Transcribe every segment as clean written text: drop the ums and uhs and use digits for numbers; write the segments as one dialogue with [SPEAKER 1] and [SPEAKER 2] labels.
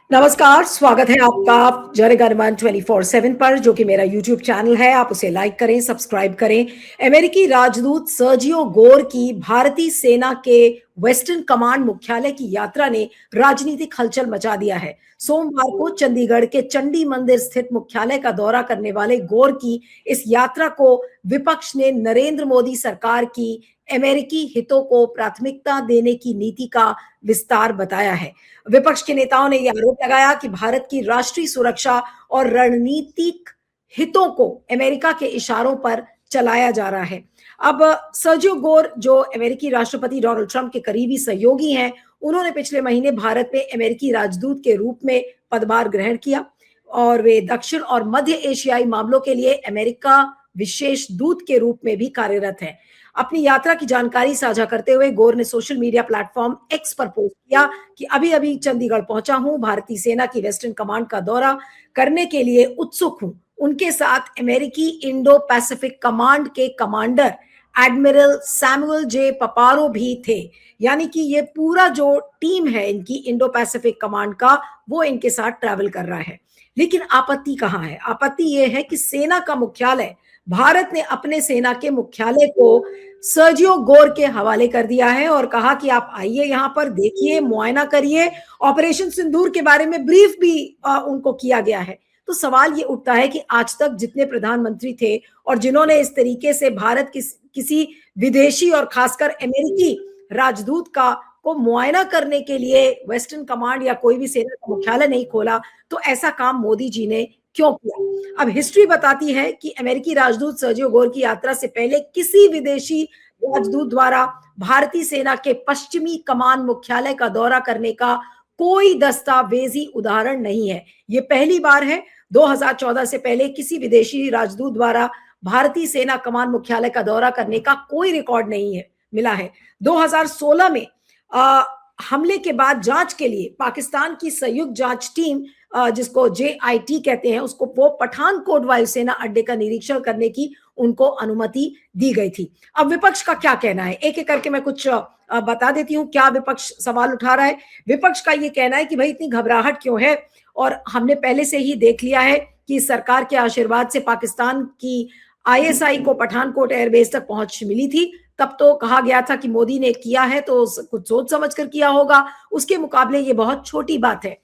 [SPEAKER 1] नमस्कार, स्वागत है आपका जनगणमन 24/7 पर, जो कि मेरा यूट्यूब चैनल है। आप उसे लाइक करें, सब्सक्राइब करें। अमेरिकी राजदूत सर्जियो गोर की भारतीय सेना के वेस्टर्न कमांड मुख्यालय की यात्रा ने राजनीतिक हलचल मचा दिया है। सोमवार को चंडीगढ़ के चंडी मंदिर स्थित मुख्यालय का दौरा करने वाले गोर की इस यात्रा को विपक्ष ने नरेंद्र मोदी सरकार की अमेरिकी हितों को प्राथमिकता देने की नीति का विस्तार बताया है। विपक्ष के नेताओं ने यह आरोप लगाया कि भारत की राष्ट्रीय सुरक्षा और रणनीतिक हितों को अमेरिका के इशारों पर चलाया जा रहा है। अब सर्जियो गोर, जो अमेरिकी राष्ट्रपति डोनाल्ड ट्रंप के करीबी सहयोगी हैं, उन्होंने पिछले महीने भारत में अमेरिकी राजदूत के रूप में पदभार ग्रहण किया और वे दक्षिण और मध्य एशियाई मामलों के लिए अमेरिका विशेष दूत के रूप में भी कार्यरत हैं। अपनी यात्रा की जानकारी साझा करते हुए गोर ने सोशल मीडिया प्लेटफॉर्म एक्स पर पोस्ट किया कि अभी अभी चंडीगढ़ पहुंचा हूं, भारतीय सेना की वेस्टर्न कमांड का दौरा करने के लिए उत्सुक हूं। उनके साथ अमेरिकी इंडो पैसिफिक कमांड के कमांडर एडमिरल सैमुअल जे पपारो भी थे। यानी कि ये पूरा जो टीम है इनकी इंडो पैसिफिक कमांड का, वो इनके साथ ट्रैवल कर रहा है। लेकिन आपत्ति कहां है? आपत्ति यह है कि सेना का मुख्यालय, भारत ने अपने सेना के मुख्यालय को सर्जियो गोर के हवाले कर दिया है और कहा कि आप आइए, यहां पर देखिए, मुआयना करिए। ऑपरेशन सिंदूर के बारे में ब्रीफ भी उनको किया गया है। तो सवाल ये उठता है कि आज तक जितने प्रधानमंत्री थे और जिन्होंने इस तरीके से भारत किसी विदेशी और खासकर अमेरिकी राजदूत का को मुआयना करने के लिए वेस्टर्न कमांड या कोई भी सेना का मुख्यालय नहीं खोला, तो ऐसा काम मोदी जी ने क्यों किया? अब हिस्ट्री बताती है कि अमेरिकी राजदूत सर्जियो गोर की यात्रा से पहले किसी विदेशी राजदूत द्वारा भारतीय सेना के पश्चिमी कमान मुख्यालय का दौरा करने का कोई दस्तावेजी उदाहरण नहीं है। ये पहली बार है। 2014 से पहले किसी विदेशी राजदूत द्वारा भारतीय सेना कमान मुख्यालय का दौरा करने का कोई रिकॉर्ड नहीं है मिला है। 2016 में हमले के बाद जांच के लिए पाकिस्तान की संयुक्त जांच टीम, जिसको JIT कहते हैं, उसको वो पठानकोट वायुसेना अड्डे का निरीक्षण करने की उनको अनुमति दी गई थी। अब विपक्ष का क्या कहना है, एक एक करके मैं कुछ बता देती हूँ क्या विपक्ष सवाल उठा रहा है। विपक्ष का ये कहना है कि भाई इतनी घबराहट क्यों है, और हमने पहले से ही देख लिया है कि सरकार के आशीर्वाद से पाकिस्तान की ISI को पठानकोट एयरबेस तक पहुंच मिली थी। तब तो कहा गया था कि मोदी ने किया है तो कुछ सोच समझ कर किया होगा, उसके मुकाबले ये बहुत छोटी बात है।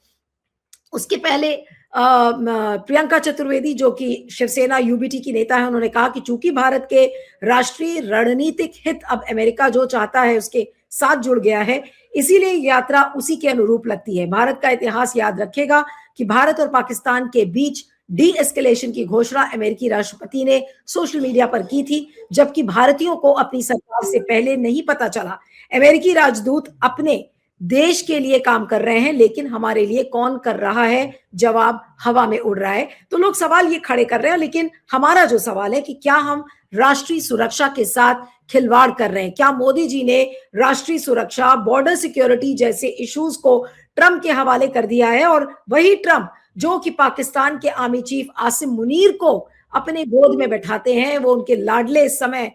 [SPEAKER 1] उसके पहले प्रियंका चतुर्वेदी, जो कि शिवसेना UBT की नेता है, उन्होंने कहा कि चूंकि भारत के राष्ट्रीय रणनीतिक हित अब अमेरिका जो चाहता है उसके साथ जुड़ गया है, इसीलिए यात्रा उसी के अनुरूप लगती है। भारत का इतिहास याद रखेगा कि भारत और पाकिस्तान के बीच डी एस्केलेशन की घोषणा अमेरिकी राष्ट्रपति ने सोशल मीडिया पर की थी, जबकि भारतीयों को अपनी सरकार से पहले नहीं पता चला। अमेरिकी राजदूत अपने देश के लिए काम कर रहे हैं, लेकिन हमारे लिए कौन कर रहा है? जवाब हवा में उड़ रहा है। तो लोग सवाल ये खड़े कर रहे हैं, लेकिन हमारा जो सवाल है कि क्या हम राष्ट्रीय सुरक्षा के साथ खिलवाड़ कर रहे हैं? क्या मोदी जी ने राष्ट्रीय सुरक्षा, बॉर्डर सिक्योरिटी जैसे इश्यूज को ट्रंप के हवाले कर दिया है? और वही ट्रंप जो कि पाकिस्तान के आर्मी चीफ आसिम मुनीर को अपने गोद में बैठाते हैं, वो उनके लाडले इस समय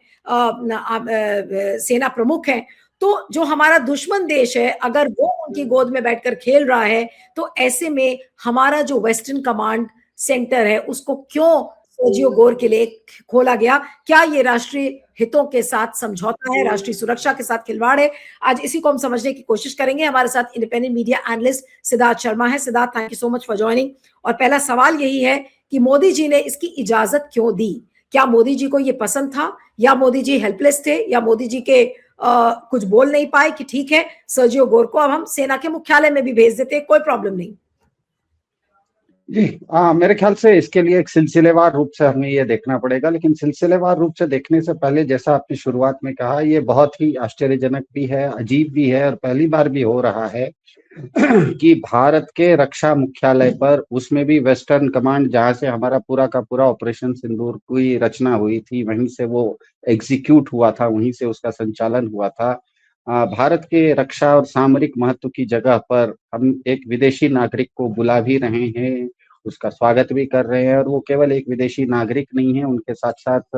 [SPEAKER 1] सेना प्रमुख हैं। तो जो हमारा दुश्मन देश है, अगर वो उनकी गोद में बैठकर खेल रहा है, तो ऐसे में हमारा जो वेस्टर्न कमांड सेंटर है उसको क्यों सर्जियो गोर के लिए खोला गया? क्या ये राष्ट्रीय हितों के साथ समझौता है, राष्ट्रीय सुरक्षा के साथ खिलवाड़ है? आज इसी को हम समझने की कोशिश करेंगे। हमारे साथ independent media analyst Siddharth Sharma है। Siddharth, thank you so much for joining. और पहला सवाल यही है कि मोदी जी ने इसकी इजाजत क्यों दी? क्या मोदी जी को ये पसंद था, या मोदी जी हेल्पलेस थे, या मोदी जी के कुछ बोल नहीं पाए कि ठीक है, सर्जियो गोर को अब हम सेना के मुख्यालय में भी भेज देते, कोई प्रॉब्लम नहीं?
[SPEAKER 2] जी, मेरे ख्याल से इसके लिए एक सिलसिलेवार रूप से हमें ये देखना पड़ेगा, लेकिन सिलसिलेवार रूप से देखने से पहले, जैसा आपने शुरुआत में कहा, ये बहुत ही आश्चर्यजनक भी है, अजीब भी है, और पहली बार भी हो रहा है कि भारत के रक्षा मुख्यालय पर, उसमें भी वेस्टर्न कमांड, जहां से हमारा पूरा का पूरा ऑपरेशन सिंदूर की रचना हुई थी, वहीं से वो एग्जीक्यूट हुआ था, वहीं से उसका संचालन हुआ था। भारत के रक्षा और सामरिक महत्व की जगह पर हम एक विदेशी नागरिक को बुला भी रहे हैं, उसका स्वागत भी कर रहे हैं, और वो केवल एक विदेशी नागरिक नहीं है, उनके साथ साथ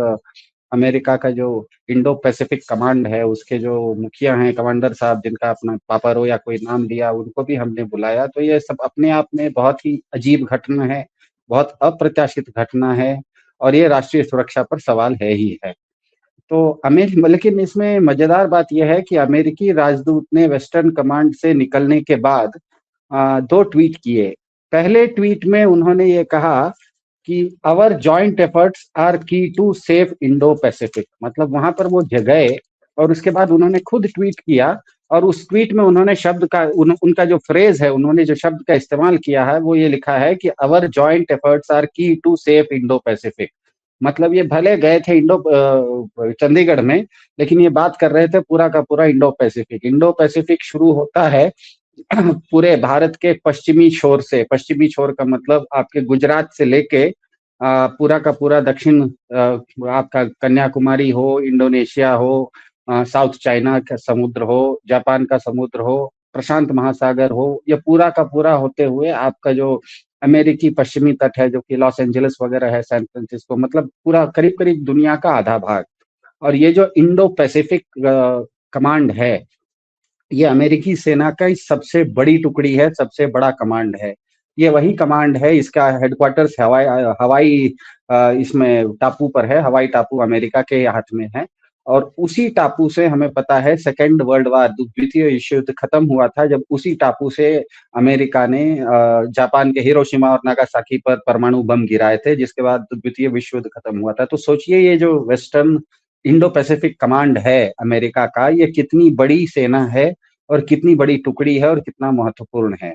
[SPEAKER 2] अमेरिका का जो इंडो पैसिफिक कमांड है उसके जो मुखिया हैं, कमांडर साहब जिनका अपना पापरो या कोई नाम लिया, उनको भी हमने बुलाया। तो ये सब अपने आप में बहुत ही अजीब घटना है, बहुत अप्रत्याशित घटना है और ये राष्ट्रीय सुरक्षा पर सवाल है ही है। तो लेकिन इसमें मजेदार बात यह है कि अमेरिकी राजदूत ने वेस्टर्न कमांड से निकलने के बाद दो ट्वीट किए। पहले ट्वीट में उन्होंने ये कहा कि आवर जॉइंट एफर्ट्स आर की टू सेफ इंडो पैसिफिक, मतलब वहां पर वो गए और उसके बाद उन्होंने खुद ट्वीट किया और उस ट्वीट में उन्होंने शब्द का उनका जो फ्रेज है, उन्होंने जो शब्द का इस्तेमाल किया है वो ये लिखा है कि आवर जॉइंट एफर्ट्स आर की टू सेफ इंडो पैसिफिक। मतलब ये भले गए थे चंडीगढ़ में, लेकिन ये बात कर रहे थे पूरा का पूरा इंडो पैसिफिक। इंडो पैसिफिक शुरू होता है पूरे भारत के पश्चिमी छोर से। पश्चिमी छोर का मतलब आपके गुजरात से लेके पूरा का पूरा दक्षिण, आपका कन्याकुमारी हो, इंडोनेशिया हो, साउथ चाइना का समुद्र हो, जापान का समुद्र हो, प्रशांत महासागर हो, ये पूरा का पूरा होते हुए आपका जो अमेरिकी पश्चिमी तट है, जो कि लॉस एंजलिस वगैरह है, सैन फ्रांसिस्को, मतलब पूरा करीब करीब दुनिया का आधा भाग। और ये जो इंडो पैसिफिक कमांड है, ये अमेरिकी सेना का सबसे बड़ी टुकड़ी है, सबसे बड़ा कमांड है। ये वही कमांड है, इसका हेडक्वार्टर्स हवाई हवाई इसमें टापू पर है। हवाई टापू अमेरिका के हाथ में है और उसी टापू से हमें पता है सेकेंड वर्ल्ड वार, द्वितीय विश्व युद्ध खत्म हुआ था, जब उसी टापू से अमेरिका ने जापान के हिरोशिमा और नागासाकी पर परमाणु बम गिराए थे, जिसके बाद द्वितीय विश्व युद्ध खत्म हुआ था। तो सोचिए ये जो वेस्टर्न इंडो पैसिफिक कमांड है अमेरिका का, ये कितनी बड़ी सेना है और कितनी बड़ी टुकड़ी है और कितना महत्वपूर्ण है।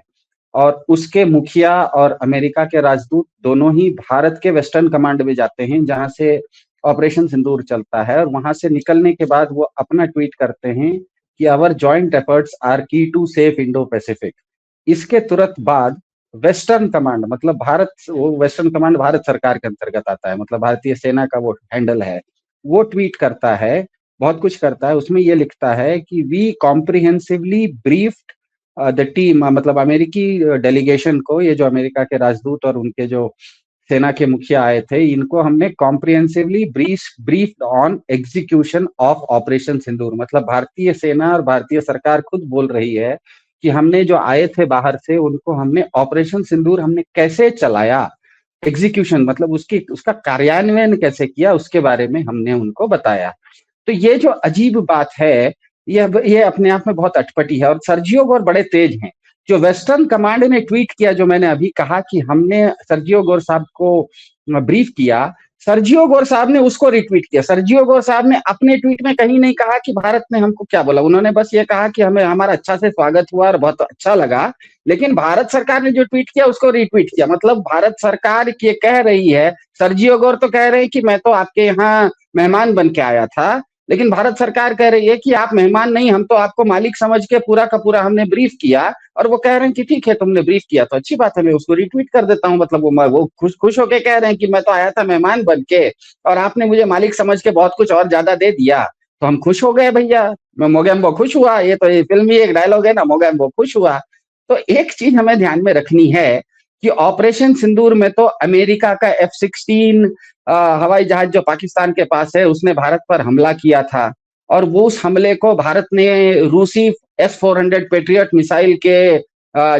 [SPEAKER 2] और उसके मुखिया और अमेरिका के राजदूत दोनों ही भारत के वेस्टर्न कमांड में जाते हैं, जहां से ऑपरेशन सिंदूर चलता है। और वहां से निकलने के बाद वो अपना ट्वीट करते हैं कि आवर जॉइंट एफर्ट्स आर की टू सेफ इंडो पैसिफिक। इसके तुरंत बाद वेस्टर्न कमांड, मतलब वो वेस्टर्न कमांड भारत सरकार के अंतर्गत आता है, मतलब भारतीय सेना का वो हैंडल है। वो ट्वीट करता है, बहुत कुछ करता है। उसमें ये लिखता है कि we comprehensively briefed the team, मतलब अमेरिकी डेलीगेशन को, ये जो अमेरिका के राजदूत और उनके जो सेना के मुखिया आए थे, इनको हमने comprehensively briefed on execution of operation Sindoor. मतलब भारतीय सेना और भारतीय सरकार खुद बोल रही है कि हमने जो आए थे बाहर से, उनको हमने ऑपरेशन सिंदूर हमने कैसे चलाया, एग्जीक्यूशन मतलब उसका कार्यान्वयन कैसे किया, उसके बारे में हमने उनको बताया। तो ये जो अजीब बात है, ये अपने आप में बहुत अटपटी है। और सर्जियो गोर बड़े तेज हैं। जो वेस्टर्न कमांड ने ट्वीट किया, जो मैंने अभी कहा कि हमने सर्जियो गोर साहब को ब्रीफ किया, सर्जियो गोर साहब ने उसको रिट्वीट किया। सर्जियो गोर साहब ने अपने ट्वीट में कहीं नहीं कहा कि भारत ने हमको क्या बोला। उन्होंने बस ये कहा कि हमें हमारा अच्छा से स्वागत हुआ और बहुत अच्छा लगा। लेकिन भारत सरकार ने जो ट्वीट किया उसको रिट्वीट किया। मतलब भारत सरकार ये कह रही है, सर्जियो गोर तो कह रहे हैं कि मैं तो आपके यहाँ मेहमान बन के आया था, लेकिन भारत सरकार कह रही है कि आप मेहमान नहीं, हम तो आपको मालिक समझ के पूरा का पूरा हमने ब्रीफ किया। और वो कह रहे हैं कि ठीक है, तुमने ब्रीफ किया तो अच्छी बात है, मैं उसको रिट्वीट कर देता हूँ। मतलब वो खुश होके कह रहे हैं कि मैं तो आया था मेहमान बन के और आपने मुझे मालिक समझ के बहुत कुछ और ज्यादा दे दिया, तो हम खुश हो गए भैया। मैं मोगेम्बो खुश हुआ। ये तो ये फिल्मी एक डायलॉग है ना, मोगेम्बो खुश हुआ। तो एक चीज हमें ध्यान में रखनी है कि ऑपरेशन सिंदूर में तो अमेरिका का F-16 हवाई जहाज जो पाकिस्तान के पास है, उसने भारत पर हमला किया था। और वो उस हमले को भारत ने रूसी S-400 पेट्रियट मिसाइल के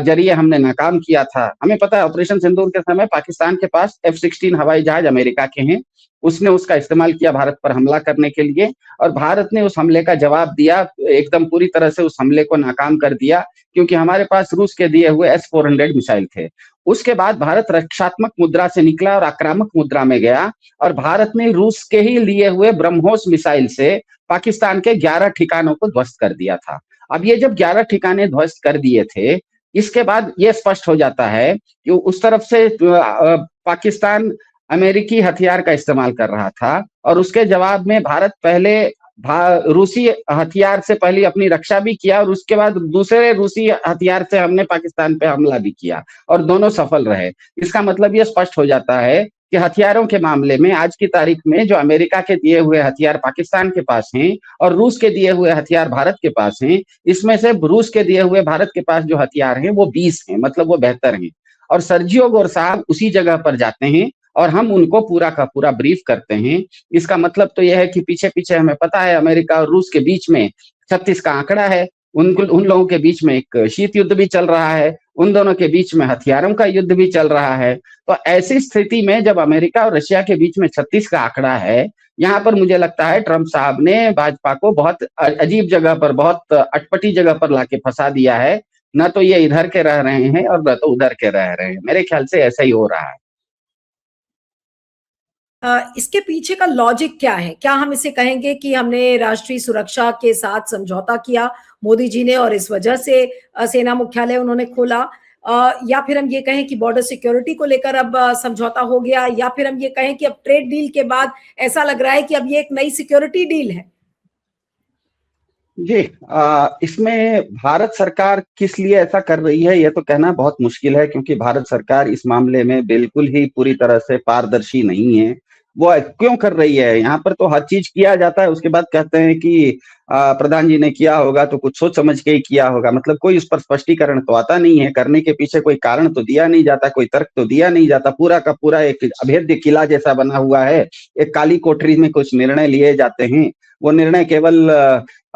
[SPEAKER 2] जरिए हमने नाकाम किया था। हमें पता है ऑपरेशन सिंदूर के समय पाकिस्तान के पास F-16 हवाई जहाज अमेरिका के हैं, उसने उसका इस्तेमाल किया भारत पर हमला करने के लिए। और भारत ने उस हमले का जवाब दिया, एकदम पूरी तरह से उस हमले को नाकाम कर दिया, क्योंकि हमारे पास रूस के दिए हुए S-400 मिसाइल थे। उसके बाद भारत रक्षात्मक मुद्रा से निकला और आक्रामक मुद्रा में गया। और भारत ने रूस के ही लिए हुए ब्रह्मोस मिसाइल से पाकिस्तान के 11 ठिकानों को ध्वस्त कर दिया था। अब ये जब 11 ठिकाने ध्वस्त कर दिए थे, इसके बाद ये स्पष्ट हो जाता है कि उस तरफ से पाकिस्तान अमेरिकी हथियार का इस्तेमाल कर रहा था और उसके जवाब में भारत पहले रूसी हथियार से पहले अपनी रक्षा भी किया और उसके बाद दूसरे रूसी हथियार से हमने पाकिस्तान पे हमला भी किया और दोनों सफल रहे। इसका मतलब ये स्पष्ट हो जाता है कि हथियारों के मामले में आज की तारीख में जो अमेरिका के दिए हुए हथियार पाकिस्तान के पास हैं और रूस के दिए हुए हथियार भारत के पास हैं, इसमें से रूस के दिए हुए भारत के पास जो हथियार हैं वो 20 हैं, मतलब वो बेहतर हैं। और सर्जियो गोर साहब उसी जगह पर जाते हैं और हम उनको पूरा का पूरा ब्रीफ करते हैं। इसका मतलब तो यह है कि पीछे पीछे हमें पता है अमेरिका और रूस के बीच में 36 का आंकड़ा है। उन लोगों के बीच में एक शीत युद्ध भी चल रहा है, उन दोनों के बीच में हथियारों का युद्ध भी चल रहा है। तो ऐसी स्थिति में जब अमेरिका और रशिया के बीच में 36 का आंकड़ा है, यहाँ पर मुझे लगता है ट्रंप साहब ने भाजपा को बहुत अजीब जगह पर, बहुत अटपटी जगह पर लाके फंसा दिया है। न तो ये इधर के रह रहे हैं और न तो उधर के रह रहे हैं। मेरे ख्याल से ऐसा ही हो रहा है।
[SPEAKER 1] इसके पीछे का लॉजिक क्या है? क्या हम इसे कहेंगे कि हमने राष्ट्रीय सुरक्षा के साथ समझौता किया मोदी जी ने और इस वजह से सेना मुख्यालय उन्होंने खोला, या फिर हम ये कहें कि बॉर्डर सिक्योरिटी को लेकर अब समझौता हो गया, या फिर हम ये कहें कि अब ट्रेड डील के बाद ऐसा लग रहा है कि अब ये एक नई सिक्योरिटी डील है?
[SPEAKER 2] जी, इसमें भारत सरकार किस लिए ऐसा कर रही है यह तो कहना बहुत मुश्किल है, क्योंकि भारत सरकार इस मामले में बिल्कुल ही पूरी तरह से पारदर्शी नहीं है। वो क्यों कर रही है? यहाँ पर तो हर चीज किया जाता है, उसके बाद कहते हैं कि प्रधान जी ने किया होगा तो कुछ सोच समझ के ही किया होगा। मतलब कोई उस पर स्पष्टीकरण तो आता नहीं है, करने के पीछे कोई कारण तो दिया नहीं जाता, कोई तर्क तो दिया नहीं जाता। पूरा का पूरा एक अभेद्य किला जैसा बना हुआ है, एक काली कोठरी में कुछ निर्णय लिए जाते हैं। वो निर्णय केवल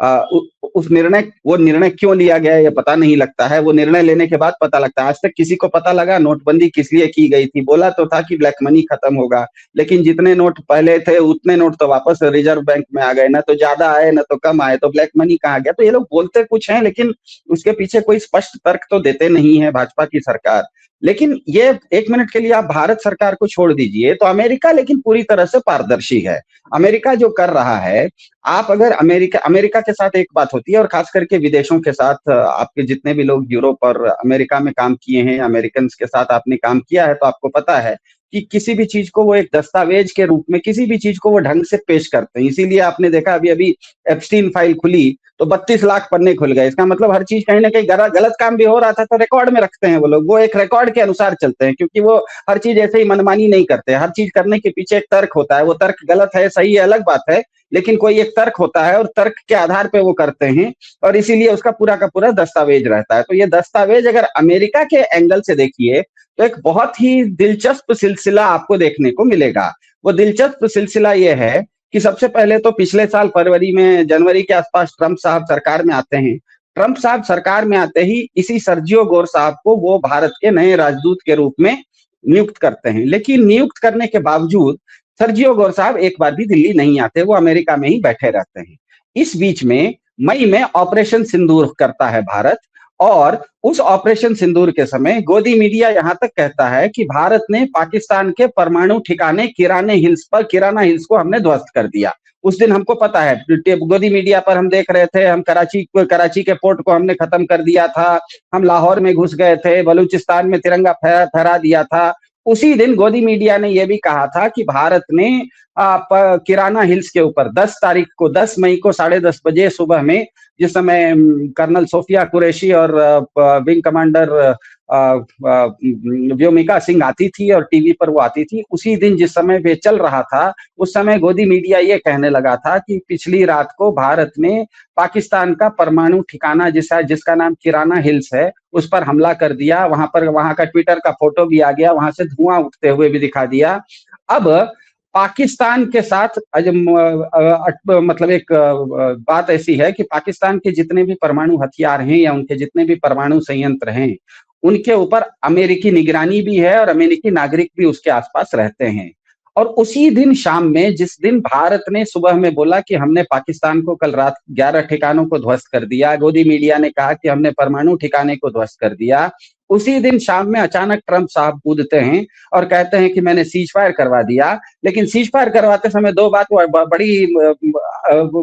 [SPEAKER 2] वो निर्णय क्यों लिया गया ये पता नहीं लगता है। वो निर्णय लेने के बाद पता लगता है। आज तक किसी को पता लगा नोटबंदी किस लिए की गई थी? बोला तो था कि ब्लैक मनी खत्म होगा, लेकिन जितने नोट पहले थे उतने नोट तो वापस रिजर्व बैंक में आ गए, ना तो ज्यादा आए ना तो कम आए, तो ब्लैक मनी कहाँ गया? तो ये लोग बोलते कुछ हैं, लेकिन उसके पीछे कोई स्पष्ट तर्क तो देते नहीं है भाजपा की सरकार। लेकिन ये एक मिनट के लिए आप भारत सरकार को छोड़ दीजिए, तो अमेरिका लेकिन पूरी तरह से पारदर्शी है। अमेरिका जो कर रहा है, आप अगर अमेरिका के साथ एक बात होती है, और खास करके विदेशों के साथ, आपके जितने भी लोग यूरोप और अमेरिका में काम किए हैं, अमेरिकन के साथ आपने काम किया है, तो आपको पता है कि किसी भी चीज को वो एक दस्तावेज के रूप में, किसी भी चीज को वो ढंग से पेश करते हैं। इसीलिए आपने देखा अभी अभी एप्स्टीन फाइल खुली तो 32 लाख पन्ने खुल गए। इसका मतलब हर चीज कहीं ना कहीं गलत काम भी हो रहा था तो रिकॉर्ड में रखते हैं वो लोग। वो एक रिकॉर्ड के अनुसार चलते हैं, क्योंकि वो हर चीज ऐसे ही मनमानी नहीं करते। हर चीज करने के पीछे एक तर्क होता है। वो तर्क गलत है सही है अलग बात है, लेकिन कोई एक तर्क होता है और तर्क के आधार पे वो करते हैं, और इसीलिए उसका पूरा का पूरा दस्तावेज रहता है। तो ये दस्तावेज अगर अमेरिका के एंगल से देखिए तो एक बहुत ही दिलचस्प सिलसिला आपको देखने को मिलेगा। वो दिलचस्प सिलसिला ये है कि सबसे पहले तो पिछले साल जनवरी के आसपास ट्रंप साहब सरकार में आते हैं। ट्रंप साहब सरकार में आते ही इसी सर्जियो गोर साहब को वो भारत के नए राजदूत के रूप में नियुक्त करते हैं। लेकिन नियुक्त करने के बावजूद सर्जियो गोर साहब एक बार भी दिल्ली नहीं आते, वो अमेरिका में ही बैठे रहते हैं। इस बीच में मई में ऑपरेशन सिंदूर करता है भारत, और उस ऑपरेशन सिंदूर के समय गोदी मीडिया यहां तक कहता है कि भारत ने पाकिस्तान के परमाणु ठिकाने किराना हिल्स को हमने ध्वस्त कर दिया। उस दिन हमको पता है, गोदी मीडिया पर हम देख रहे थे, हम कराची के पोर्ट को हमने खत्म कर दिया था, हम लाहौर में घुस गए थे, बलूचिस्तान में तिरंगा फहरा दिया था। उसी दिन गोदी मीडिया ने यह भी कहा था कि भारत ने किराना हिल्स के ऊपर 10 मई को 10:30 बजे सुबह में, जिस समय कर्नल सोफिया कुरैशी और विंग कमांडर व्योमिका सिंह आती थी और टीवी पर वो आती थी, उसी दिन जिस समय वे चल रहा था, उस समय गोदी मीडिया ये कहने लगा था कि पिछली रात को भारत ने पाकिस्तान का परमाणु ठिकाना जिसका नाम किराना हिल्स है, उस पर हमला कर दिया। वहां का ट्विटर का फोटो भी आ गया, वहां से धुआं उठते हुए भी दिखा दिया। अब पाकिस्तान के साथ मतलब एक बात ऐसी है कि पाकिस्तान के जितने भी परमाणु हथियार हैं या उनके जितने भी परमाणु संयंत्र हैं, उनके ऊपर अमेरिकी निगरानी भी है और अमेरिकी नागरिक भी उसके आसपास रहते हैं। और उसी दिन शाम में, जिस दिन भारत ने सुबह में बोला कि हमने पाकिस्तान को कल रात 11 ठिकानों को ध्वस्त कर दिया, गोदी मीडिया ने कहा कि हमने परमाणु ठिकाने को ध्वस्त कर दिया, उसी दिन शाम में अचानक ट्रंप साहब कूदते हैं और कहते हैं कि मैंने सीज फायर करवा दिया। लेकिन सीज फायर करवाते समय दो बात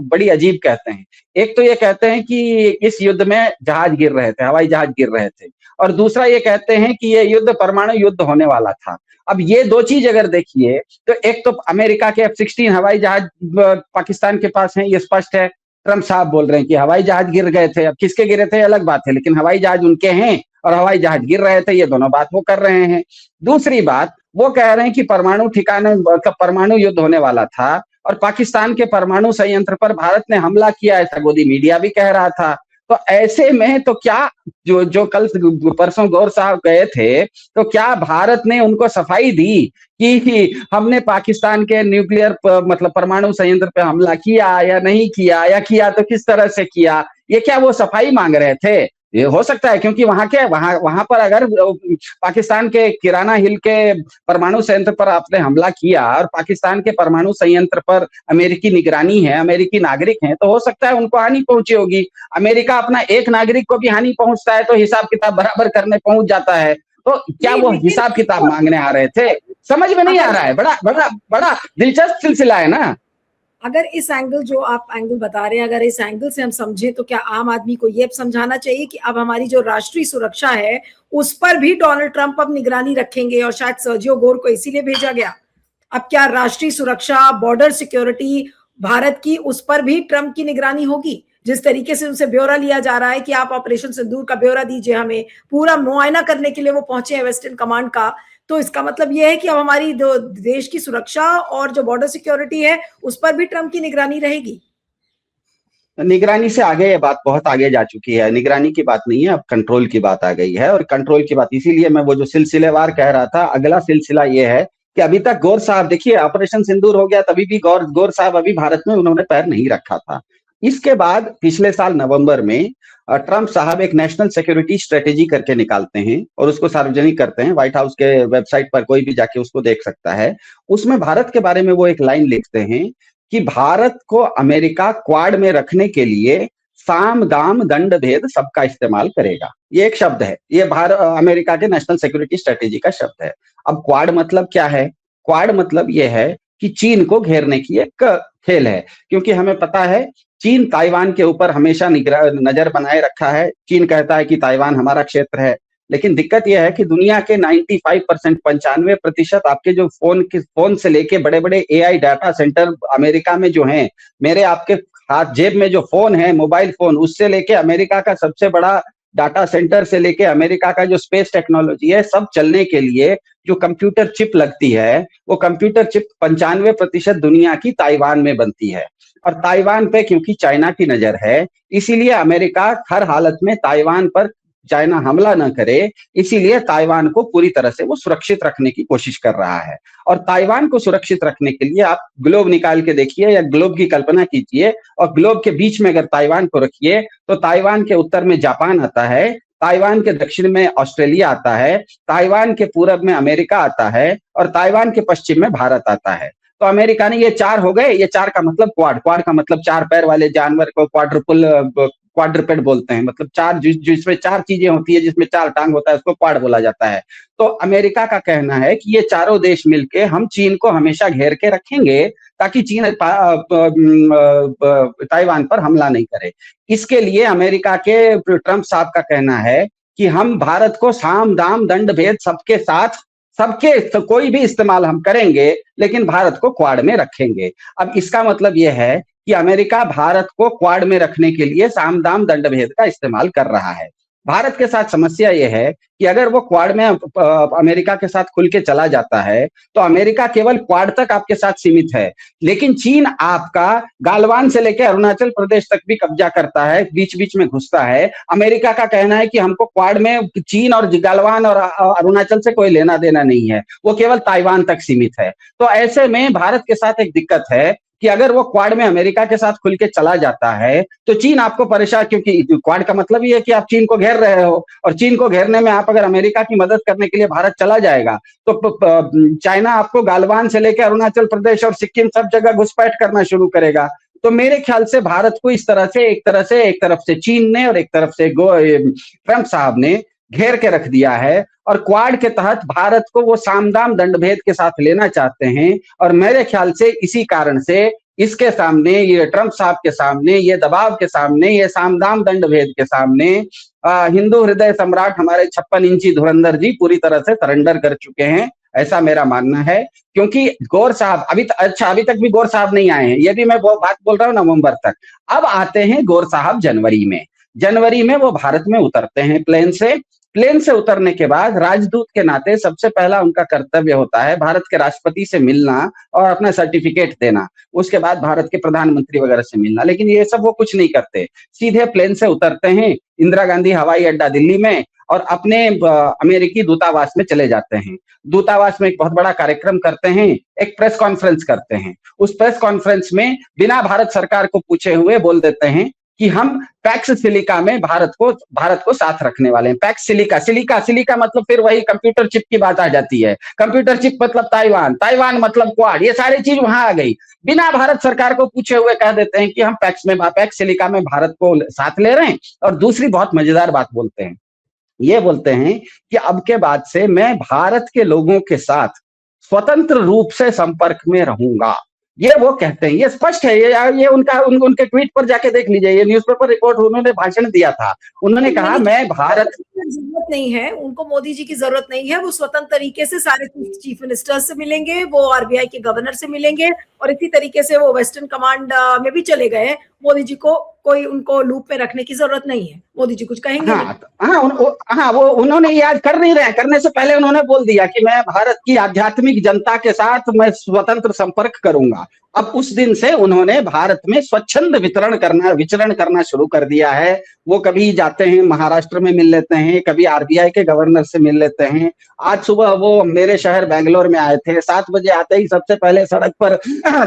[SPEAKER 2] बड़ी अजीब कहते हैं। एक तो ये कहते हैं कि इस युद्ध में जहाज गिर रहे थे, हवाई जहाज गिर रहे थे, और दूसरा ये कहते हैं कि ये युद्ध परमाणु युद्ध होने वाला था। अब ये दो चीज अगर देखिए तो एक तो अमेरिका के F-16 हवाई जहाज पाकिस्तान के पास है, ये स्पष्ट है। ट्रंप साहब बोल रहे हैं कि हवाई जहाज गिर गए थे, अब किसके गिरे थे अलग बात है, लेकिन हवाई जहाज उनके हैं और हवाई जहाज गिर रहे थे, ये दोनों बात वो कर रहे हैं। दूसरी बात, वो कह रहे हैं कि परमाणु ठिकाने का परमाणु युद्ध होने वाला था और पाकिस्तान के परमाणु संयंत्र पर भारत ने हमला किया, ऐसा गोदी मीडिया भी कह रहा था। तो ऐसे में तो क्या, जो जो कल परसों गौर साहब गए थे, तो क्या भारत ने उनको सफाई दी कि हमने पाकिस्तान के न्यूक्लियर मतलब परमाणु संयंत्र पे हमला किया या नहीं किया, या किया तो किस तरह से किया? ये क्या वो सफाई मांग रहे थे? ये हो सकता है, क्योंकि वहां वहां पर अगर पाकिस्तान के किराना हिल के परमाणु संयंत्र पर आपने हमला किया और पाकिस्तान के परमाणु संयंत्र पर अमेरिकी निगरानी है, अमेरिकी नागरिक हैं, तो हो सकता है उनको हानि पहुंची होगी। अमेरिका अपना एक नागरिक को भी हानि पहुंचता है तो हिसाब किताब बराबर करने पहुंच जाता है। तो क्या
[SPEAKER 1] नहीं
[SPEAKER 2] वो
[SPEAKER 1] लेकिन
[SPEAKER 2] हिसाब किताब मांगने आ रहे थे? समझ में नहीं आ
[SPEAKER 1] अगर
[SPEAKER 2] रहा है। बड़ा बड़ा बड़ा दिलचस्प सिलसिला है ना।
[SPEAKER 1] अगर इस एंगल जो आप एंगल बता रहे हैं, अगर इस एंगल से हम समझें, तो क्या आम आदमी को ये समझाना चाहिए कि अब हमारी जो राष्ट्रीय सुरक्षा है उस पर भी डोनाल्ड ट्रंप अब निगरानी रखेंगे, और शायद सर्जियो गोर को इसीलिए भेजा गया। अब क्या राष्ट्रीय सुरक्षा, बॉर्डर सिक्योरिटी भारत की, उस पर भी ट्रंप की निगरानी होगी? जिस तरीके से उनसे ब्यौरा लिया जा रहा है कि आप ऑपरेशन सिंदूर का ब्यौरा दीजिए, हमें पूरा मुआयना करने के लिए वो पहुंचे हैं वेस्टर्न कमांड का, तो इसका मतलब यह है कि अब हमारी जो देश की सुरक्षा और जो बॉर्डर सिक्योरिटी है उस पर भी ट्रंप की निगरानी रहेगी।
[SPEAKER 2] निगरानी से आगे ये बात बहुत आगे जा चुकी है। निगरानी की बात नहीं है, अब कंट्रोल की बात आ गई है। और कंट्रोल की बात, इसीलिए मैं वो जो सिलसिलेवार कह रहा था, अगला सिलसिला ये है कि अभी तक गौर साहब, देखिए ऑपरेशन सिंदूर हो गया तभी भी गौर गौर साहब अभी भारत में उन्होंने पैर नहीं रखा था। इसके बाद पिछले साल नवंबर में ट्रंप साहब एक नेशनल सिक्योरिटी स्ट्रेटेजी करके निकालते हैं और उसको सार्वजनिक करते हैं। व्हाइट हाउस के वेबसाइट पर कोई भी जाके उसको देख सकता है। उसमें भारत के बारे में वो एक लाइन लिखते हैं कि भारत को अमेरिका क्वाड में रखने के लिए साम दाम दंड भेद सबका इस्तेमाल करेगा। ये एक शब्द है, ये भारत अमेरिका के नेशनल सिक्योरिटी स्ट्रेटेजी का शब्द है। अब क्वाड मतलब क्या है? क्वाड मतलब ये है कि चीन को घेरने की एक खेल है, क्योंकि हमें पता है चीन ताइवान के ऊपर हमेशा नजर बनाए रखा है। चीन कहता है कि ताइवान हमारा क्षेत्र है, लेकिन दिक्कत यह है कि दुनिया के 95% 95% आपके जो फोन से लेके बड़े बड़े एआई डाटा सेंटर अमेरिका में जो हैं, मेरे आपके हाथ जेब में जो फोन है, मोबाइल फोन, उससे लेके अमेरिका का सबसे बड़ा डाटा सेंटर से लेके अमेरिका का जो स्पेस टेक्नोलॉजी है, सब चलने के लिए जो कंप्यूटर चिप लगती है, वो कंप्यूटर चिप 95% दुनिया की ताइवान में बनती है। और ताइवान पे क्योंकि चाइना की नजर है, इसीलिए अमेरिका हर हालत में ताइवान पर चाइना हमला न करे, इसीलिए ताइवान को पूरी तरह से वो सुरक्षित रखने की कोशिश कर रहा है। और ताइवान को सुरक्षित रखने के लिए आप ग्लोब निकाल के देखिए या ग्लोब की कल्पना कीजिए, और ग्लोब के बीच में अगर ताइवान को रखिए तो ताइवान के उत्तर में जापान आता है, ताइवान के दक्षिण में ऑस्ट्रेलिया आता है, ताइवान के पूरब में अमेरिका आता है, और ताइवान के पश्चिम में भारत आता है। तो अमेरिका ने ये चार हो गए, ये चार का मतलब क्वाड, क्वाड का मतलब चार पैर वाले जानवर को क्वाड्रुपेड बोलते हैं, मतलब चार जिसमें चार चीजें होती है, जिसमें चार टांग होता है, उसको क्वाड बोला जाता है। तो अमेरिका का कहना है कि ये चारों देश मिलके हम चीन को हमेशा घेर के रखेंगे ताकि चीन ताइवान पर हमला नहीं करे। इसके लिए अमेरिका के ट्रंप साहब का कहना है कि हम भारत को साम दाम दंड भेद सबके साथ, सबके तो कोई भी इस्तेमाल हम करेंगे, लेकिन भारत को क्वाड में रखेंगे। अब इसका मतलब यह है कि अमेरिका भारत को क्वाड में रखने के लिए साम दाम दंड भेद का इस्तेमाल कर रहा है। भारत के साथ समस्या यह है कि अगर वो क्वाड में अमेरिका के साथ खुल के चला जाता है तो अमेरिका केवल क्वाड तक आपके साथ सीमित है, लेकिन चीन आपका गालवान से लेकर अरुणाचल प्रदेश तक भी कब्जा करता है, बीच बीच में घुसता है। अमेरिका का कहना है कि हमको क्वाड में चीन और गालवान और अरुणाचल से कोई लेना देना नहीं है, वो केवल ताइवान तक सीमित है। तो ऐसे में भारत के साथ एक दिक्कत है कि अगर वो क्वाड में अमेरिका के साथ खुल के चला जाता है तो चीन आपको परेशान, क्योंकि क्वाड का मतलब ये है कि आप चीन को घेर रहे हो, और चीन को घेरने में आप अगर अमेरिका की मदद करने के लिए भारत चला जाएगा तो चाइना आपको गालवान से लेकर अरुणाचल प्रदेश और सिक्किम सब जगह घुसपैठ करना शुरू करेगा। तो मेरे ख्याल से भारत को इस तरह से एक तरफ से चीन ने और एक तरफ से ट्रंप साहब ने घेर के रख दिया है, और क्वाड के तहत भारत को वो सामदाम दंडभेद के साथ लेना चाहते हैं। और मेरे ख्याल से इसी कारण से इसके सामने, ये ट्रंप साहब के सामने, ये दबाव के सामने, ये सामदाम दंडभेद के सामने हिंदू हृदय सम्राट हमारे 56 इंची धुरंधर जी पूरी तरह से सरेंडर कर चुके हैं, ऐसा मेरा मानना है। क्योंकि गौर साहब अभी तक भी गौर साहब नहीं आए हैं, ये भी मैं बात बोल रहा हूँ नवंबर तक। अब आते हैं गौर साहब जनवरी में वो भारत में उतरते हैं प्लेन से। प्लेन से उतरने के बाद राजदूत के नाते सबसे पहला उनका कर्तव्य होता है भारत के राष्ट्रपति से मिलना और अपना सर्टिफिकेट देना, उसके बाद भारत के प्रधानमंत्री वगैरह से मिलना। लेकिन ये सब वो कुछ नहीं करते, सीधे प्लेन से उतरते हैं इंदिरा गांधी हवाई अड्डा दिल्ली में और अपने अमेरिकी दूतावास में चले जाते हैं। दूतावास में एक बहुत बड़ा कार्यक्रम करते हैं, एक प्रेस कॉन्फ्रेंस करते हैं। उस प्रेस कॉन्फ्रेंस में बिना भारत सरकार को पूछे हुए बोल देते हैं कि हम पैक्स सिलिका में भारत को साथ रखने वाले हैं। पैक्स सिलिका, सिलिका मतलब फिर वही कंप्यूटर चिप की बात आ जाती है। कंप्यूटर चिप मतलब ताइवान मतलब क्वाड, ये सारी चीज वहां आ गई। बिना भारत सरकार को पूछे हुए कह देते हैं कि हम पैक्स सिलिका में भारत को साथ ले रहे हैं। और दूसरी बहुत मजेदार बात बोलते हैं, ये बोलते हैं कि अब के बाद से मैं भारत के लोगों के साथ स्वतंत्र रूप से संपर्क में रहूंगा, ये वो कहते हैं। ये स्पष्ट है, ये उनके ट्वीट पर जाके देख लीजिए, ये न्यूज़पेपर रिपोर्ट उन्होंने भाषण दिया था। उन्होंने कहा मैं भारत
[SPEAKER 1] जरूरत नहीं है उनको, मोदी जी की जरूरत नहीं है, वो स्वतंत्र तरीके से सारे चीफ मिनिस्टर से मिलेंगे, वो आरबीआई के गवर्नर से मिलेंगे और इसी तरीके से वो वेस्टर्न कमांड में भी चले गए। मोदी जी को कोई उनको लूप में रखने की जरूरत नहीं है, मोदी जी कुछ कहेंगे
[SPEAKER 2] वो उन्होंने ये आज कर नहीं रहे। करने से पहले उन्होंने बोल दिया कि मैं भारत की आध्यात्मिक जनता के साथ मैं स्वतंत्र संपर्क करूंगा। अब उस दिन से उन्होंने भारत में स्वच्छंद विचरण करना शुरू कर दिया है। वो कभी जाते हैं महाराष्ट्र में मिल लेते हैं, कभी आरबीआई के गवर्नर से मिल लेते हैं। आज सुबह वो मेरे शहर बेंगलोर में आए थे, 7 बजे आते ही सबसे पहले सड़क पर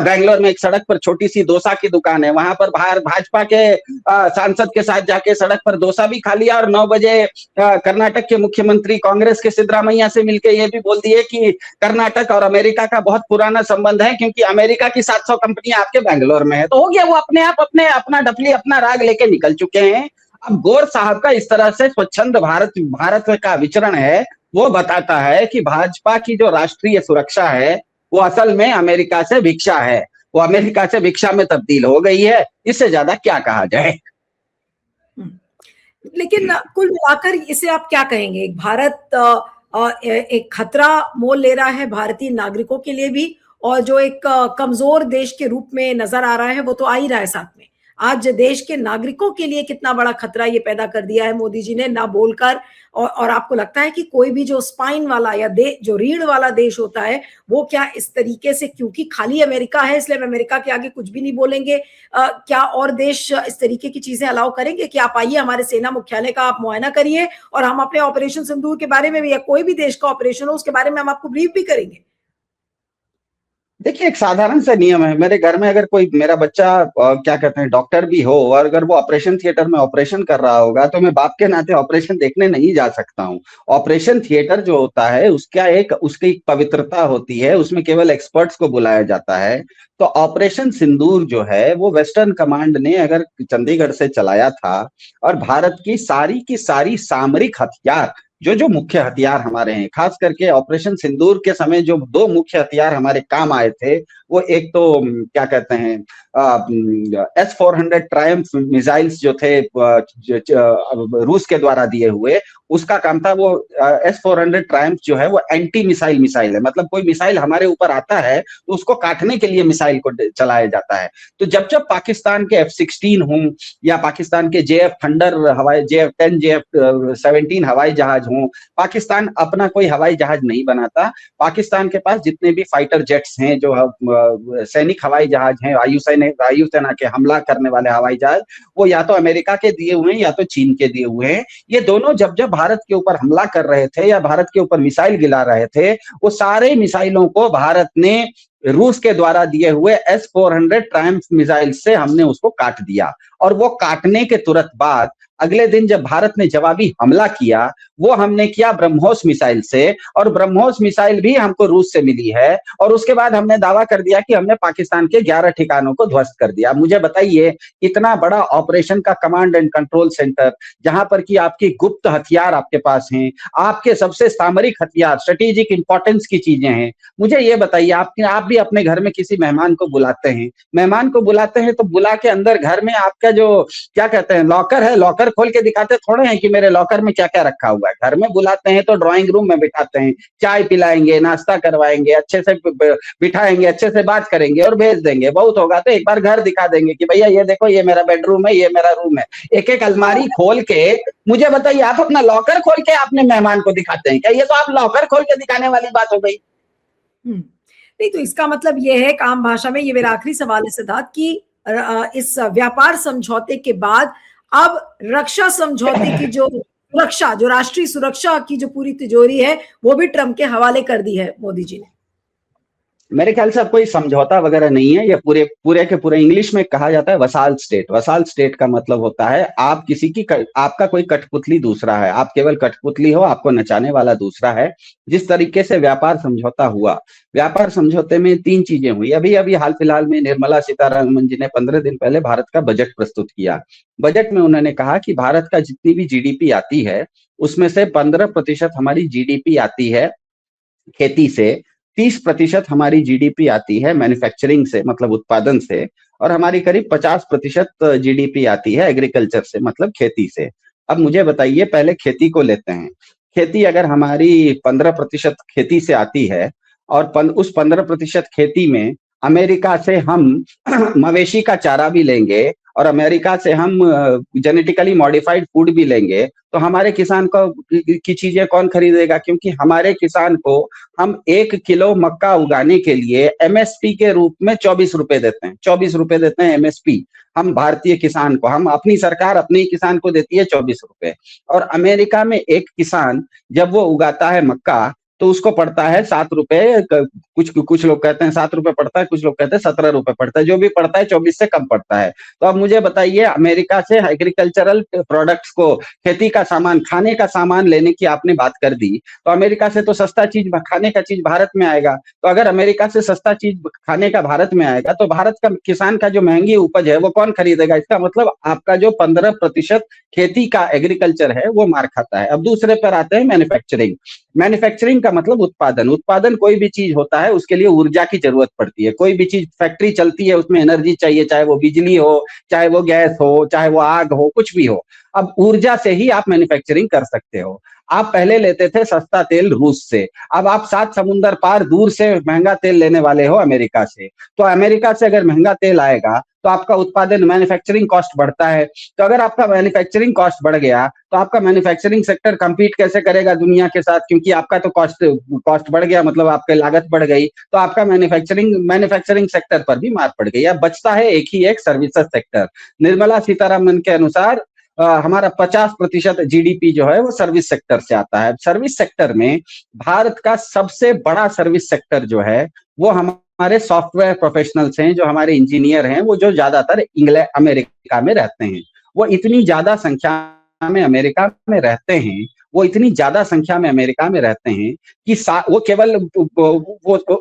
[SPEAKER 2] बेंगलोर में एक सड़क पर छोटी सी डोसा की दुकान है, वहां पर भाजपा के सांसद के साथ जाके सड़क पर डोसा भी खा लिया। और 9 बजे कर्नाटक के मुख्यमंत्री कांग्रेस के सिद्धरामैया से मिलके ये भी बोल दिए कि कर्नाटक और अमेरिका का बहुत पुराना संबंध है, क्योंकि अमेरिका की 700 कंपनियां आपके बेंगलोर में है। तो हो गया, वो अपने आप अपना डफली अपना राग लेके निकल चुके हैं। अब गौर साहब का इस तरह से स्वच्छंद भारत का विचरण है, वो बताता है कि भाजपा की जो राष्ट्रीय सुरक्षा है वो असल में अमेरिका से भिक्षा है, वो अमेरिका से भिक्षा में तब्दील हो गई है। इससे ज्यादा क्या कहा जाए।
[SPEAKER 1] लेकिन कुल मिलाकर इसे आप क्या कहेंगे? भारत एक खतरा मोल ले रहा है भारतीय नागरिकों के लिए भी, और जो एक कमजोर देश के रूप में नजर आ रहा है वो तो आ ही रहा है साथ में। आज देश के नागरिकों के लिए कितना बड़ा खतरा ये पैदा कर दिया है मोदी जी ने ना बोलकर। और आपको लगता है कि कोई भी जो स्पाइन वाला या जो रीढ़ वाला देश होता है वो क्या इस तरीके से, क्योंकि खाली अमेरिका है इसलिए हम अमेरिका के आगे कुछ भी नहीं बोलेंगे, क्या और देश इस तरीके की चीजें अलाउ करेंगे कि आप आइए हमारे सेना मुख्यालय का आप मुआयना करिए और हम अपने ऑपरेशन सिंदूर के बारे में भी, या कोई भी देश का ऑपरेशन हो उसके बारे में हम आपको ब्रीफ भी करेंगे?
[SPEAKER 2] देखिए, एक साधारण सा नियम है। मेरे घर में अगर कोई मेरा बच्चा क्या कहते हैं डॉक्टर भी हो और अगर वो ऑपरेशन थिएटर में ऑपरेशन कर रहा होगा तो मैं बाप के नाते ऑपरेशन देखने नहीं जा सकता हूँ। ऑपरेशन थिएटर जो होता है उसकी एक पवित्रता होती है, उसमें केवल एक्सपर्ट्स को बुलाया जाता है। तो ऑपरेशन सिंदूर जो है वो वेस्टर्न कमांड ने अगर चंडीगढ़ से चलाया था और भारत की सारी सामरिक हथियार जो जो हथियार हमारे हैं, खास करके ऑपरेशन सिंदूर के समय जो 2 मुख्य हथियार हमारे काम आए थे, वो एक तो क्या कहते हैं S-400 ट्रायम्फ मिसाइल्स जो थे रूस के द्वारा दिए हुए, उसका काम था। वो S-400 ट्रायम्फ जो है वो एंटी मिसाइल है, मतलब कोई मिसाइल हमारे ऊपर आता है तो उसको काटने के लिए मिसाइल को चलाया जाता है। तो जब पाकिस्तान के F-16 हों या पाकिस्तान के JF थंडर हवाई JF-10 JF-17 हवाई जहाज हों, पाकिस्तान अपना कोई हवाई जहाज नहीं बनाता। पाकिस्तान के पास जितने भी फाइटर जेट्स हैं, जो सैनिक हवाई जहाज हैं, वायुसेना के हमला करने वाले हवाई जहाज, वो या तो अमेरिका के दिए हुए हैं या तो चीन के दिए हुए हैं। ये दोनों जब भारत के ऊपर हमला कर रहे थे या भारत के ऊपर मिसाइल गिरा रहे थे, वो सारे मिसाइलों को भारत ने रूस के द्वारा दिए हुए S-400 ट्रायम्फ मिसाइल से हमने उसको काट दिया। और वो काटने के तुरंत बाद अगले दिन जब भारत ने जवाबी हमला किया, वो हमने किया ब्रह्मोस मिसाइल से, और ब्रह्मोस मिसाइल भी हमको रूस से मिली है। और उसके बाद हमने दावा कर दिया कि हमने पाकिस्तान के 11 ठिकानों को ध्वस्त कर दिया। मुझे बताइए, इतना बड़ा ऑपरेशन का कमांड एंड कंट्रोल सेंटर, जहां पर कि आपकी गुप्त हथियार आपके पास हैं, आपके सबसे सामरिक हथियार, स्ट्रेटेजिक इंपॉर्टेंस की चीजें हैं। मुझे ये बताइए, आप भी अपने घर में किसी मेहमान को बुलाते हैं तो बुला के अंदर घर में आपका जो क्या कहते हैं लॉकर है, लॉकर लॉकर खोल के दिखाते थोड़े हैं कि मेरे लॉकर में क्या क्या रखा हुआ है। घर में बुलाते हैं तो ड्राइंग रूम में बिठाते हैं, चाय पिलाएंगे, नाश्ता करवाएंगे, अच्छे से बिठाएंगे, अच्छे से बात करेंगे और भेज देंगे। बहुत होगा तो एक बार घर दिखा देंगे कि भैया ये देखो, ये मेरा बेडरूम है, ये मेरा रूम है। एक एक अलमारी खोल के मुझे बताइए, आप अपना लॉकर खोल के आपने मेहमान को दिखाते हैं क्या? ये तो आप लॉकर खोल के दिखाने वाली बात हो गई।
[SPEAKER 1] नहीं, तो इसका मतलब ये है, आम भाषा में, ये मेरा आखिरी सवाल है सिद्धार्थ, कि इस व्यापार समझौते के बाद अब रक्षा समझौते की जो सुरक्षा, जो राष्ट्रीय सुरक्षा की जो पूरी तिजोरी है, वो भी ट्रंप के हवाले कर दी है मोदी जी ने।
[SPEAKER 2] मेरे ख्याल से अब कोई समझौता वगैरह नहीं है। ये पूरे पूरे के पूरे इंग्लिश में कहा जाता है वसाल स्टेट। वसाल स्टेट का मतलब होता है आप किसी की आपका कोई कठपुतली दूसरा है, आप केवल कठपुतली हो, आपको नचाने वाला दूसरा है। जिस तरीके से व्यापार समझौता हुआ, व्यापार समझौते में 3 चीजें हुई। अभी अभी हाल फिलहाल में निर्मला सीतारमण जी ने 15 दिन पहले भारत का बजट प्रस्तुत किया। बजट में उन्होंने कहा कि भारत का जितनी भी जीडीपी आती है उसमें से 15% हमारी जीडीपी आती है खेती से, 30% हमारी जीडीपी आती है मैन्युफैक्चरिंग से, मतलब उत्पादन से, और हमारी करीब 50% जीडीपी आती है एग्रीकल्चर से, मतलब खेती से। अब मुझे बताइए, पहले खेती को लेते हैं। खेती अगर हमारी 15% खेती से आती है और उस 15% खेती में अमेरिका से हम मवेशी का चारा भी लेंगे और अमेरिका से हम जेनेटिकली मॉडिफाइड फूड भी लेंगे, तो हमारे किसान को की चीजें कौन खरीदेगा? क्योंकि हमारे किसान को हम 1 किलो मक्का उगाने के लिए एमएसपी के रूप में 24 रुपए देते हैं। 24 रुपए देते हैं एमएसपी हम भारतीय किसान को। हम अपनी सरकार अपने किसान को देती है 24 रुपए। और अमेरिका में एक किसान जब वो उगाता है मक्का तो उसको पड़ता है 7 रुपए, कुछ लोग कहते हैं 7 रुपए पड़ता है, कुछ लोग कहते हैं 17 रुपए पड़ता है, जो भी पड़ता है 24 से कम पड़ता है। तो अब मुझे बताइए, अमेरिका से एग्रीकल्चरल प्रोडक्ट्स को, खेती का सामान, खाने का सामान लेने की आपने बात कर दी, तो अमेरिका से तो सस्ता चीज, खाने का चीज भारत में आएगा। तो अगर अमेरिका से सस्ता चीज खाने का भारत में आएगा तो भारत का किसान का जो महंगी उपज है वो कौन खरीदेगा? इसका मतलब आपका जो 15% खेती का एग्रीकल्चर है वो मार खाता है। अब दूसरे पर आते हैं मैन्युफैक्चरिंग। मैन्युफैक्चरिंग का मतलब उत्पादन। उत्पादन कोई भी चीज होता है उसके लिए ऊर्जा की जरूरत पड़ती है। कोई भी चीज, फैक्ट्री चलती है उसमें एनर्जी चाहिए, चाहे वो बिजली हो, चाहे वो गैस हो, चाहे वो आग हो, कुछ भी हो। अब ऊर्जा से ही आप मैन्युफैक्चरिंग कर सकते हो। आप पहले लेते थे सस्ता तेल रूस से, अब आप 7 समुंदर पार दूर से महंगा तेल लेने वाले हो अमेरिका से। तो अमेरिका से अगर महंगा तेल आएगा तो आपका उत्पादन, मैन्युफैक्चरिंग कॉस्ट बढ़ता है। तो अगर आपका मैन्युफैक्चरिंग कॉस्ट बढ़ गया तो आपका मैन्युफैक्चरिंग सेक्टर compete कैसे करेगा दुनिया के साथ? क्योंकि आपका तो कॉस्ट बढ़ गया, मतलब आपकी लागत बढ़ गई, तो आपका मैन्युफैक्चरिंग सेक्टर पर भी मार पड़ गई। अब बचता है एक ही एक, सर्विसेज सेक्टर। निर्मला सीतारमण के अनुसार हमारा 50% जीडीपी जो है वो सर्विस सेक्टर से आता है। सर्विस सेक्टर में भारत का सबसे बड़ा सर्विस सेक्टर जो है वो हमारे सॉफ्टवेयर प्रोफेशनल्स हैं, जो हमारे इंजीनियर हैं, वो जो ज्यादातर अमेरिका में रहते हैं। वो इतनी ज्यादा संख्या में अमेरिका में रहते हैं, वो इतनी ज्यादा संख्या में अमेरिका में रहते हैं कि वो केवल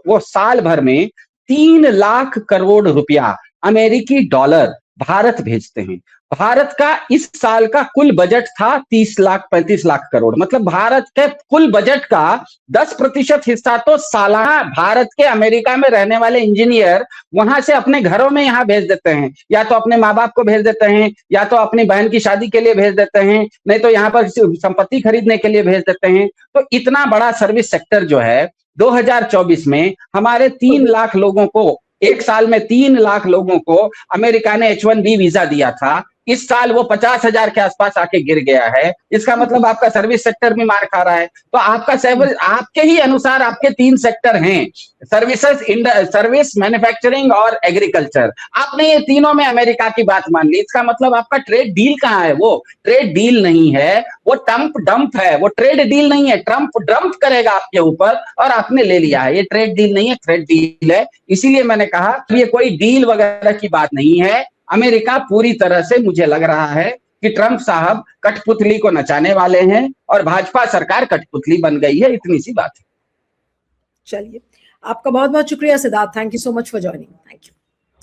[SPEAKER 2] वो साल भर में 3 लाख करोड़ रुपया अमेरिकी डॉलर भारत भेजते हैं। भारत का इस साल का कुल बजट था 30 लाख 35 लाख करोड़। मतलब भारत के कुल बजट का 10% हिस्सा तो सालाना भारत के अमेरिका में रहने वाले इंजीनियर वहां से अपने घरों में यहाँ भेज देते हैं। या तो अपने माँ बाप को भेज देते हैं, या तो अपनी बहन की शादी के लिए भेज देते हैं, नहीं तो यहाँ पर संपत्ति खरीदने के लिए भेज देते हैं। तो इतना बड़ा सर्विस सेक्टर जो है 2024 में हमारे 3 लाख लोगों को, एक साल में 3 लाख लोगों को अमेरिका ने H1B वीजा दिया था। इस साल वो 50,000 के आसपास आके गिर गया है। इसका मतलब आपका सर्विस सेक्टर भी मार खा रहा है। तो आपका आपके ही अनुसार आपके 3 सेक्टर हैं, सर्विस, मैन्युफैक्चरिंग और एग्रीकल्चर। आपने ये तीनों में अमेरिका की बात मान ली। इसका मतलब आपका ट्रेड डील कहाँ है? वो ट्रेड डील नहीं है, वो टम्प डंप है। वो ट्रेड डील नहीं है, ट्रम्प डंप करेगा आपके ऊपर, और आपने ले लिया है। ये ट्रेड डील नहीं है, थ्रेड डील है। इसीलिए मैंने कहा ये कोई डील वगैरह की बात नहीं है। अमेरिका पूरी तरह से, मुझे लग रहा है कि ट्रंप साहब कठपुतली को नचाने वाले हैं और भाजपा सरकार कठपुतली बन गई है। इतनी सी बात है।
[SPEAKER 1] चलिए, आपका बहुत बहुत शुक्रिया Siddharth. Thank you so much for joining. Thank you.